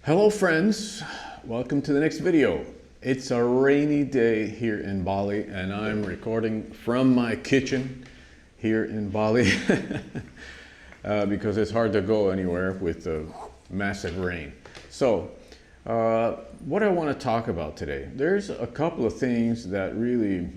Hello friends, welcome to the next video. It's a rainy day here in Bali and I'm recording from my kitchen here in Bali because it's hard to go anywhere with the massive rain. So what I want to talk about today, there's a couple of things that really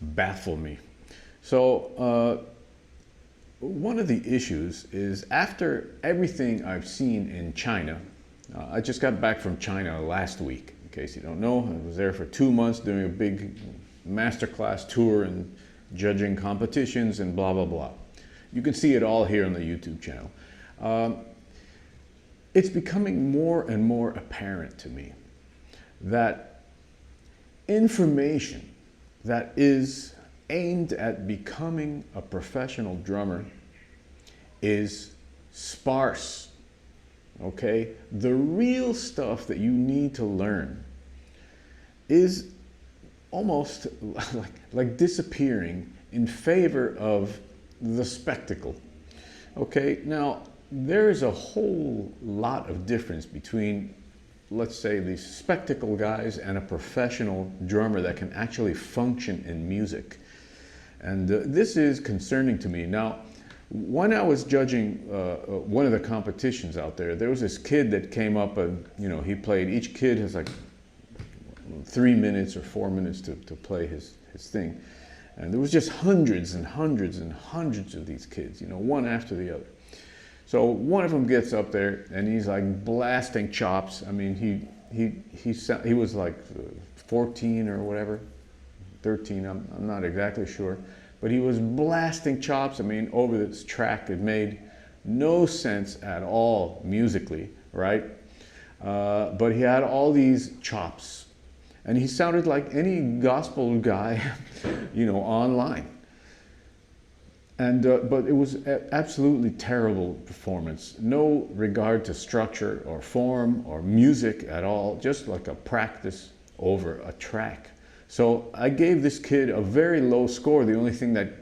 baffle me. So one of the issues is after everything I've seen in China, I just got back from China last week, in case you don't know. I was there for 2 months doing a big masterclass tour and judging competitions and blah, blah, blah. You can see it all here on the YouTube channel. It's becoming more and more apparent to me that information that is aimed at becoming a professional drummer is sparse. Okay, the real stuff that you need to learn is almost like disappearing in favor of the spectacle. Okay, now there's a whole lot of difference between, let's say, these spectacle guys and a professional drummer that can actually function in music. And this is concerning to me. Now, when I was judging one of the competitions out there, there was this kid that came up and, he played, each kid has like 3 minutes or 4 minutes to play his thing. And there was just hundreds and hundreds and hundreds of these kids, one after the other. So one of them gets up there and he's like blasting chops. I mean, he was like 14 or whatever, 13, I'm not exactly sure. But he was blasting chops, I mean, over this track. It made no sense at all musically, right? But he had all these chops. And he sounded like any gospel guy, online. And, but it was absolutely terrible performance. No regard to structure or form or music at all, just like a practice over a track. So I gave this kid a very low score. The only thing that,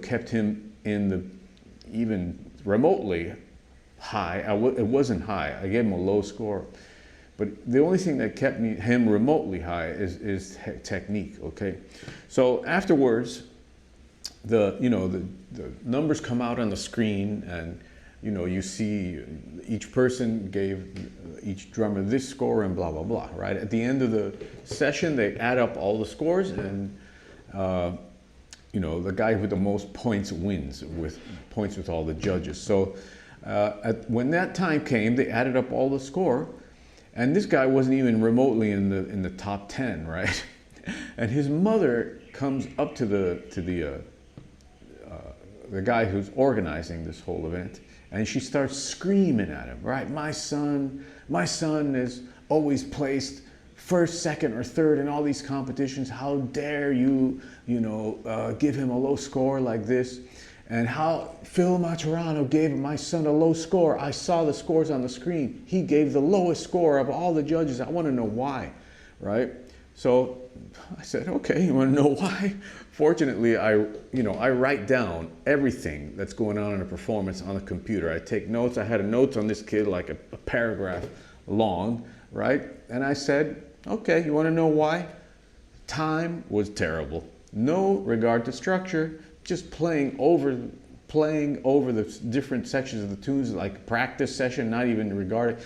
kept him in the even remotely high, it wasn't high. I gave him a low score. But the only thing that kept him remotely high is technique, okay? So afterwards, the numbers come out on the screen and, you see each person gave each drummer this score and blah, blah, blah, right? At the end of the session, they add up all the scores and, the guy with the most points wins with points with all the judges. So when that time came, they added up all the score and this guy wasn't even remotely in the top 10, right? And his mother comes up to the guy who's organizing this whole event. And she starts screaming at him, right? My son is always placed first, second, or third in all these competitions. How dare you, give him a low score like this? And how Phil Maturano gave my son a low score. I saw the scores on the screen. He gave the lowest score of all the judges. I want to know why, right? So I said, okay, you want to know why? Fortunately, I write down everything that's going on in a performance on the computer. I take notes. I had notes on this kid like a paragraph long, right? And I said, okay, you want to know why? Time was terrible. No regard to structure, just playing over the different sections of the tunes, like practice session, not even regarding,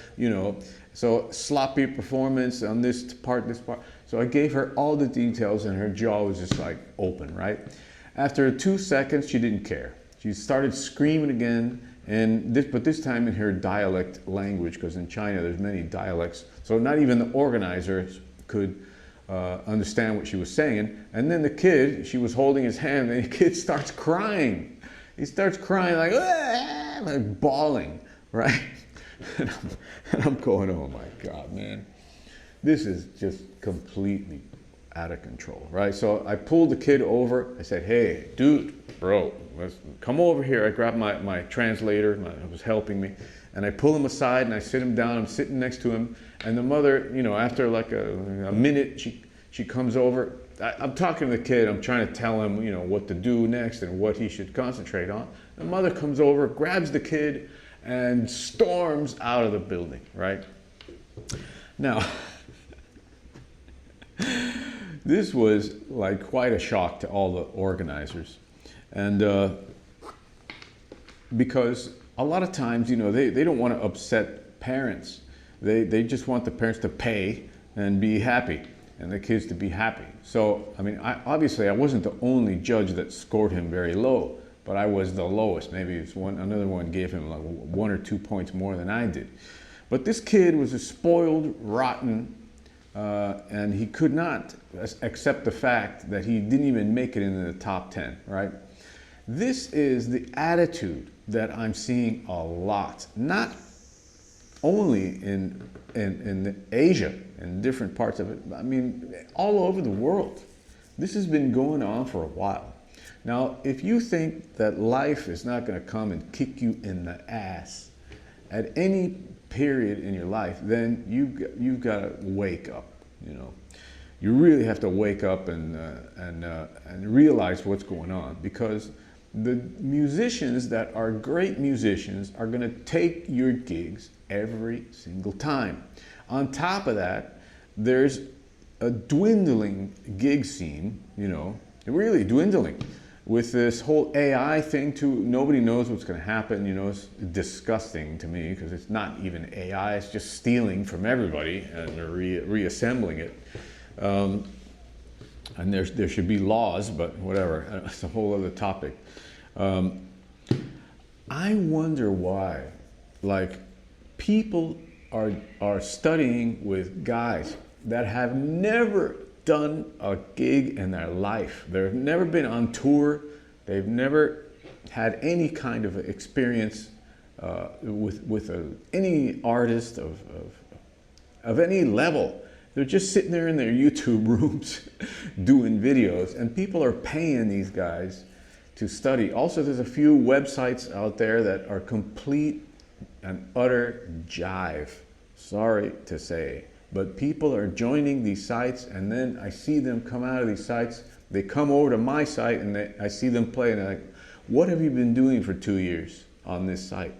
so sloppy performance on this part. So I gave her all the details and her jaw was just like open, right? After 2 seconds, she didn't care. She started screaming again, but this time in her dialect language, because in China there's many dialects. So not even the organizers could understand what she was saying. And then the kid, she was holding his hand and the kid starts crying. He starts crying like, "Ah!" like bawling, right? And I'm going, oh my God, man. This is just completely out of control, right? So I pulled the kid over. I said, hey, dude, bro, come over here. I grabbed my translator, who was helping me, and I pull him aside and I sit him down. I'm sitting next to him. And the mother, after like a minute, she comes over. I'm talking to the kid. I'm trying to tell him, what to do next and what he should concentrate on. The mother comes over, grabs the kid, and storms out of the building, right? Now, this was like quite a shock to all the organizers. And because a lot of times, you know, they don't want to upset parents. They just want the parents to pay and be happy, and the kids to be happy. So, I mean, obviously I wasn't the only judge that scored him very low, but I was the lowest. Maybe it's another one gave him like 1 or 2 points more than I did. But this kid was a spoiled, rotten, and he could not accept the fact that he didn't even make it into the top 10, right? This is the attitude that I'm seeing a lot, not only in Asia, in different parts of it, I mean, all over the world. This has been going on for a while. Now, if you think that life is not going to come and kick you in the ass at any period in your life, then you've got to wake up, you know. You really have to wake up and realize what's going on, because the musicians that are great musicians are going to take your gigs every single time. On top of that, there's a dwindling gig scene, you know, really dwindling. With this whole AI thing too, nobody knows what's going to happen. You know, it's disgusting to me because it's not even AI, it's just stealing from everybody and reassembling it. And there should be laws, but whatever, it's a whole other topic. I wonder why, like, people are studying with guys that have never done a gig in their life. They've never been on tour. They've never had any kind of experience with any artist of any level. They're just sitting there in their YouTube rooms doing videos, and people are paying these guys to study. Also, there's a few websites out there that are complete and utter jive. Sorry to say. But people are joining these sites, and then I see them come out of these sites. They come over to my site, and I see them play, and I'm like, what have you been doing for 2 years on this site?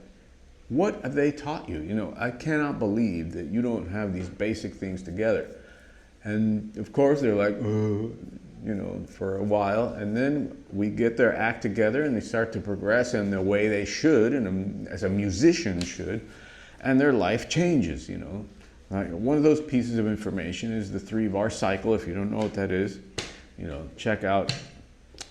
What have they taught you? You know, I cannot believe that you don't have these basic things together. And of course, they're like, oh, you know, for a while, and then we get their act together, and they start to progress in the way they should, and as a musician should, and their life changes, you know. One of those pieces of information is the 3-bar cycle. If you don't know what that is, you know, check out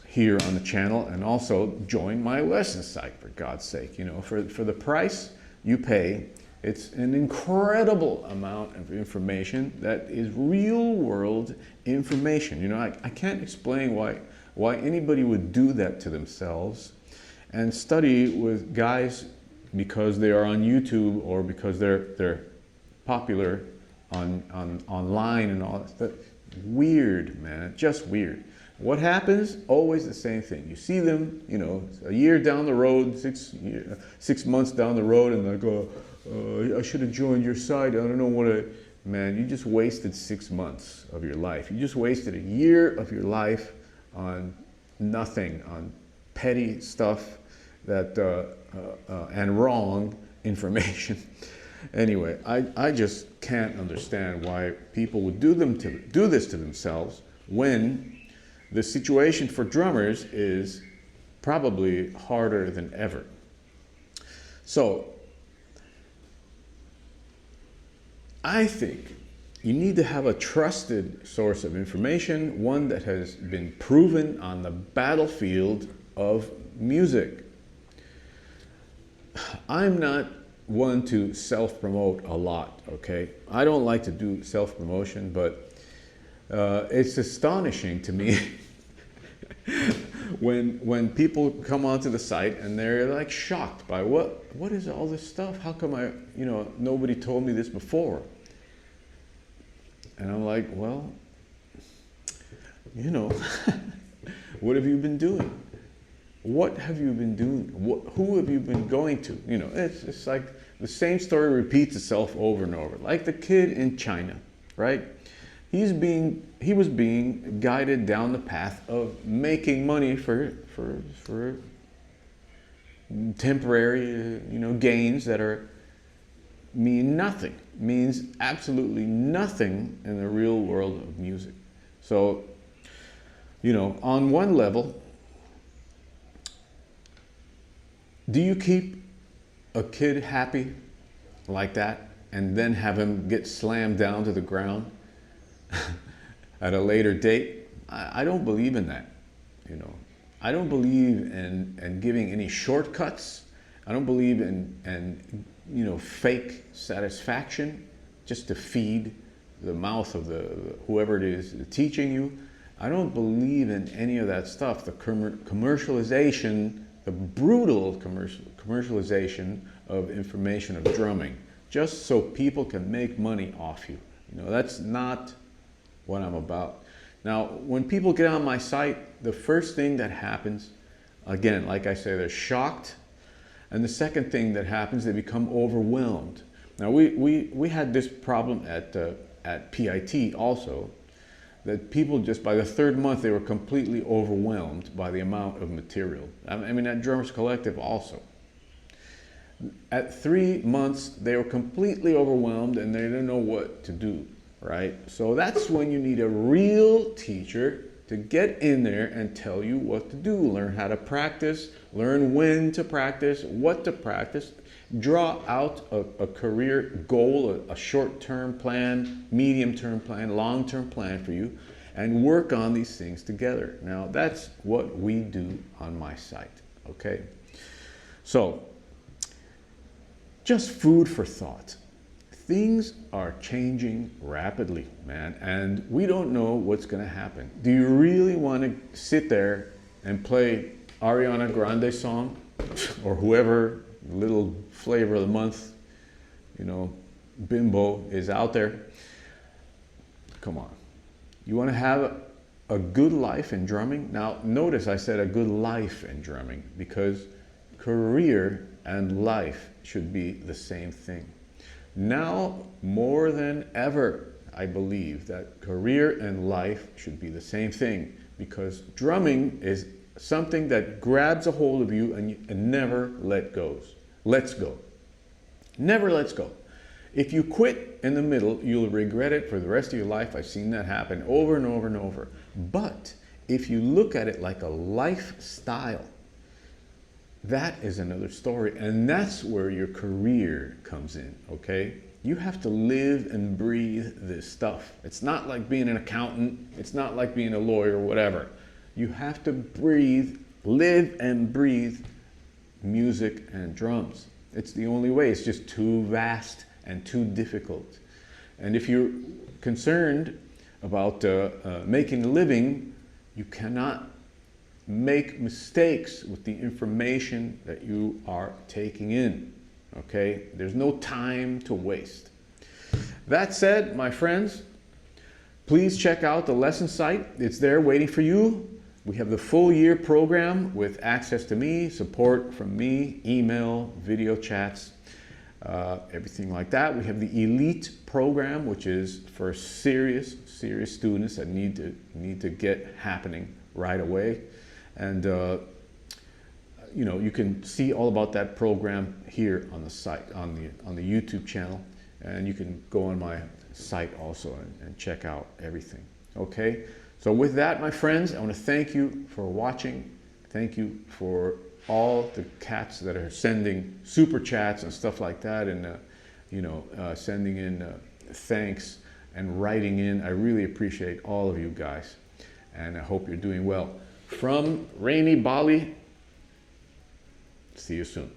here on the channel, and also join my lesson site, for God's sake. You know, for the price you pay, it's an incredible amount of information that is real world information. You know, I can't explain why anybody would do that to themselves and study with guys because they are on YouTube or because they're popular online and all that stuff. Weird, man, just weird. What happens? Always the same thing. You see them, you know, a year down the road, 6 months down the road, and they go, I should have joined your site. I don't know what man, you just wasted 6 months of your life. You just wasted a year of your life on nothing, on petty stuff that and wrong information. Anyway, I just can't understand why people would do this to themselves when the situation for drummers is probably harder than ever. So, I think you need to have a trusted source of information, one that has been proven on the battlefield of music. I'm not one to self-promote a lot, okay? I don't like to do self-promotion, but it's astonishing to me when people come onto the site and they're like shocked by what is all this stuff? How come nobody told me this before? And I'm like, well, you know, what have you been doing? What have you been doing? Who have you been going to? You know, it's like the same story repeats itself over and over. Like the kid in China, right? He was being guided down the path of making money for temporary, gains that are mean nothing, means absolutely nothing in the real world of music. So, on one level, do you keep a kid happy like that and then have him get slammed down to the ground at a later date? I don't believe in that. I don't believe in giving any shortcuts. I don't believe in fake satisfaction just to feed the mouth of whoever it is teaching you. I don't believe in any of that stuff. The commercialization, the brutal commercialization of information of drumming, just so people can make money off you. That's not what I'm about. Now, when people get on my site, the first thing that happens, again, like I say, they're shocked. And the second thing that happens, they become overwhelmed. Now, we had this problem at PIT also, that people just, by the third month, they were completely overwhelmed by the amount of material. I mean, at Drummers Collective also. At 3 months, they were completely overwhelmed and they didn't know what to do, right? So that's when you need a real teacher to get in there and tell you what to do. Learn how to practice, learn when to practice, what to practice, draw out a career goal, a short-term plan, medium-term plan, long-term plan for you, and work on these things together. Now, that's what we do on my site, okay? So, just food for thought. Things are changing rapidly, man, and we don't know what's going to happen. Do you really want to sit there and play Ariana Grande song or whoever little flavor of the month, bimbo is out there? Come on. You want to have a good life in drumming? Now, notice I said a good life in drumming because career and life should be the same thing. Now, more than ever, I believe that career and life should be the same thing because drumming is something that grabs a hold of you and never lets go. Never lets go. If you quit in the middle, you'll regret it for the rest of your life. I've seen that happen over and over and over. But if you look at it like a lifestyle, that is another story, and that's where your career comes in, okay? You have to live and breathe this stuff. It's not like being an accountant. It's not like being a lawyer or whatever. You have to live and breathe music and drums. It's the only way. It's just too vast and too difficult. And if you're concerned about making a living, you cannot make mistakes with the information that you are taking in, okay? There's no time to waste. That said, my friends, please check out the lesson site. It's there waiting for you. We have the full year program with access to me, support from me, email, video chats, everything like that. We have the elite program, which is for serious students that need to get happening right away. And you can see all about that program here on the site, on the YouTube channel, and you can go on my site also and check out everything. Okay, so with that, my friends, I want to thank you for watching. Thank you for all the cats that are sending super chats and stuff like that, and sending in thanks and writing in. I really appreciate all of you guys, and I hope you're doing well. From rainy Bali, see you soon.